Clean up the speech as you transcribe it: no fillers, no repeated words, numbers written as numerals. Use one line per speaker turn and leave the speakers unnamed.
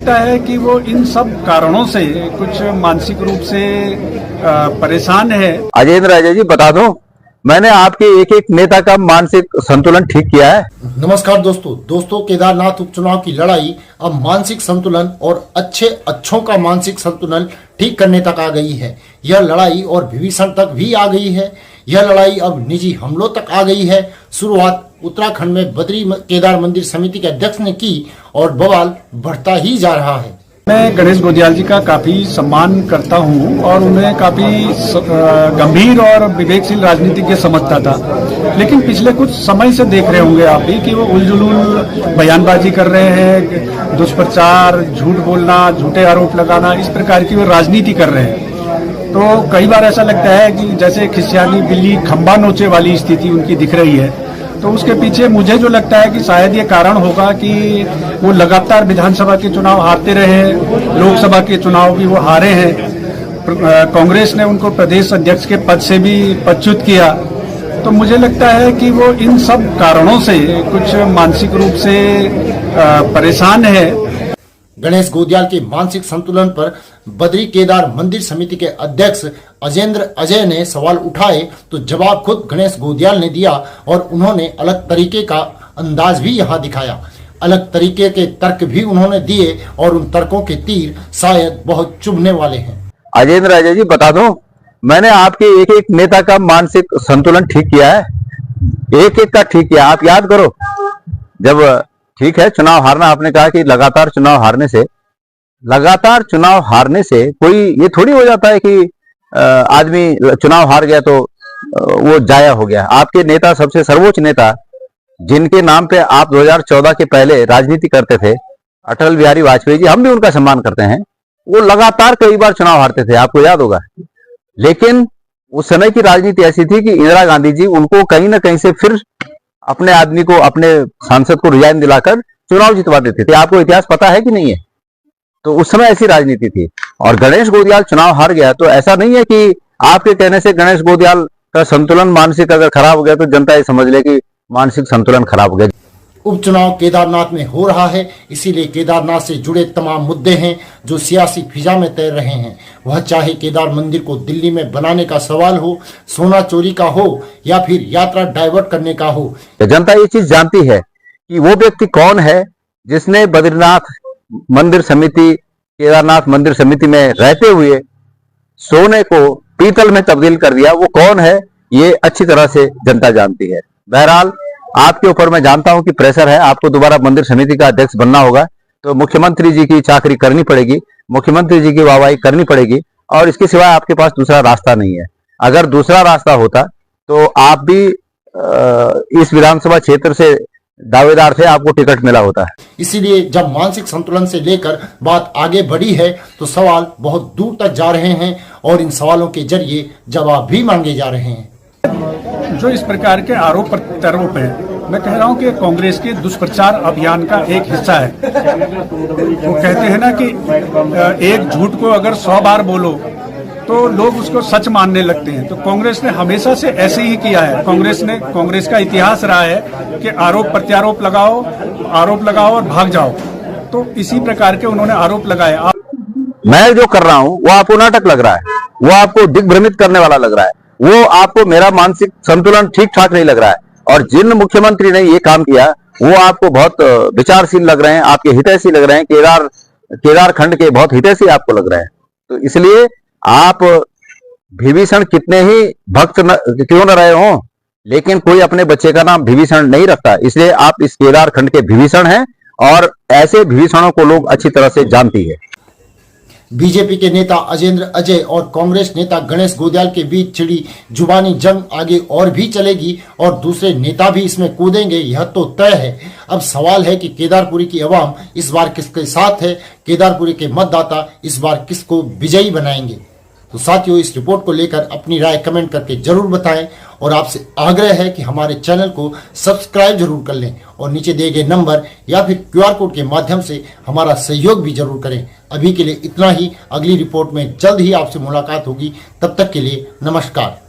लगता है कि वो इन सब कारणों से कुछ मानसिक रूप से परेशान है।
अजयेंद्र अजय जी बता दो, मैंने आपके एक एक नेता का मानसिक संतुलन ठीक किया है।
नमस्कार दोस्तों, केदारनाथ उपचुनाव की लड़ाई अब मानसिक संतुलन और अच्छों का मानसिक संतुलन ठीक करने तक आ गई है। यह लड़ाई और विभीषण तक भी आ गई है। यह लड़ाई अब निजी हमलों तक आ गई है। शुरुआत उत्तराखंड में बद्री केदार मंदिर समिति के अध्यक्ष ने की और बवाल बढ़ता ही जा रहा है।
मैं गणेश गोदियाल जी का काफी सम्मान करता हूं और उन्हें काफी गंभीर और विवेकशील राजनीतिज्ञ समझता था, लेकिन पिछले कुछ समय से देख रहे होंगे आप भी कि वो उलझुल बयानबाजी कर रहे हैं, दुष्प्रचार, झूठ बोलना, झूठे आरोप लगाना, इस प्रकार की वो राजनीति कर रहे हैं। तो कई बार ऐसा लगता है कि जैसे खिसियानी बिल्ली खंबा नोचे वाली स्थिति उनकी दिख रही है। तो उसके पीछे मुझे जो लगता है कि शायद ये कारण होगा कि वो लगातार विधानसभा के चुनाव हारते रहे, लोकसभा के चुनाव भी वो हारे हैं। कांग्रेस ने उनको प्रदेश अध्यक्ष के पद से भी पदच्युत किया। तो मुझे लगता है कि वो इन सब कारणों से कुछ मानसिक रूप से परेशान है।
गणेश गोदियाल के मानसिक संतुलन पर बद्री केदार मंदिर समिति के अध्यक्ष अजयेंद्र अजय ने सवाल उठाए तो जवाब खुद गणेश गोदियाल ने दिया और उन्होंने अलग तरीके का अंदाज भी यहाँ दिखाया। अलग तरीके के तर्क भी उन्होंने दिए और उन तर्कों के तीर शायद बहुत चुभने वाले हैं।
अजयेंद्र अजय जी बता दो, मैंने आपके एक एक नेता का मानसिक संतुलन ठीक किया है, एक एक का ठीक किया। आप याद करो, जब ठीक है चुनाव हारना, आपने कहा कि लगातार चुनाव हारने से कोई ये थोड़ी हो जाता है कि आदमी चुनाव हार गया तो वो जाया हो गया। आपके नेता, सबसे सर्वोच्च नेता जिनके नाम पे आप 2014 के पहले राजनीति करते थे, अटल बिहारी वाजपेयी जी, हम भी उनका सम्मान करते हैं, वो लगातार कई बार चुनाव हारते थे, आपको याद होगा। लेकिन उस समय की राजनीति ऐसी थी कि इंदिरा गांधी जी उनको कहीं ना कहीं से फिर अपने आदमी को, अपने सांसद को रिजाइन दिलाकर चुनाव जितवा देते थे। आपको इतिहास पता है कि नहीं है? तो उस समय ऐसी राजनीति थी। और गणेश गोदियाल चुनाव हार गया तो ऐसा नहीं है कि आपके कहने से गणेश गोदियाल का संतुलन मानसिक अगर खराब हो गया तो जनता ये समझ ले कि मानसिक संतुलन खराब हो गया।
उपचुनाव केदारनाथ में हो रहा है, इसीलिए केदारनाथ से जुड़े तमाम मुद्दे हैं जो सियासी फिजा में तैर रहे हैं। वह चाहे केदार मंदिर को दिल्ली में बनाने का सवाल हो, सोना चोरी का हो या फिर यात्रा डाइवर्ट करने का हो।
जनता ये चीज जानती है कि वो व्यक्ति कौन है जिसने बद्रीनाथ मंदिर समिति, केदारनाथ मंदिर समिति में रहते हुए सोने को पीतल में तब्दील कर दिया। वो कौन है ये अच्छी तरह से जनता जानती है। बहरहाल आपके ऊपर मैं जानता हूं कि प्रेशर है, आपको दोबारा मंदिर समिति का अध्यक्ष बनना होगा, तो मुख्यमंत्री जी की चाकरी करनी पड़ेगी, मुख्यमंत्री जी की वाहवाही करनी पड़ेगी और इसके सिवाय आपके पास दूसरा रास्ता नहीं है। अगर दूसरा रास्ता होता तो आप भी इस विधानसभा क्षेत्र से दावेदार थे, आपको टिकट मिला होता है।
इसीलिए जब मानसिक संतुलन से लेकर बात आगे बढ़ी है तो सवाल बहुत दूर तक जा रहे हैं और इन सवालों के जरिए जवाब भी मांगे जा रहे हैं।
जो इस प्रकार के आरोप प्रत्यारोप है, मैं कह रहा हूं कि कांग्रेस के दुष्प्रचार अभियान का एक हिस्सा है। वो कहते हैं ना कि एक झूठ को अगर 100 बार बोलो तो लोग उसको सच मानने लगते हैं। तो कांग्रेस ने हमेशा से ऐसे ही किया है। कांग्रेस का इतिहास रहा है कि आरोप प्रत्यारोप लगाओ, आरोप लगाओ और भाग जाओ। तो इसी प्रकार के उन्होंने आरोप लगाए।
मैं जो कर रहा हूं वो आपको नाटक लग रहा है, वो आपको दिग्भ्रमित करने वाला लग रहा है, वो आपको मेरा मानसिक संतुलन ठीक ठाक नहीं लग रहा है। और जिन मुख्यमंत्री ने ये काम किया वो आपको बहुत विचारशील लग रहे हैं, आपके हितैषी लग रहे हैं, केदार खंड के बहुत हितैषी आपको लग रहे हैं। तो इसलिए आप विभीषण कितने ही भक्त क्यों न रहे हो, लेकिन कोई अपने बच्चे का नाम विभीषण नहीं रखता। इसलिए आप इस केदार खंड के विभीषण हैं और ऐसे विभीषणों को लोग अच्छी तरह से जानती है।
बीजेपी के नेता अजयेंद्र अजय और कांग्रेस नेता गणेश गोदियाल के बीच छिड़ी जुबानी जंग आगे और भी चलेगी और दूसरे नेता भी इसमें कूदेंगे, यह तो तय है। अब सवाल है कि केदारपुरी की आवाम इस बार किसके साथ है, केदारपुरी के मतदाता इस बार किसको विजयी बनाएंगे। तो साथियों, इस रिपोर्ट को लेकर अपनी राय कमेंट करके जरूर बताएं और आपसे आग्रह है कि हमारे चैनल को सब्सक्राइब जरूर कर लें और नीचे दिए गए नंबर या फिर QR कोड के माध्यम से हमारा सहयोग भी जरूर करें। अभी के लिए इतना ही। अगली रिपोर्ट में जल्द ही आपसे मुलाकात होगी। तब तक के लिए नमस्कार।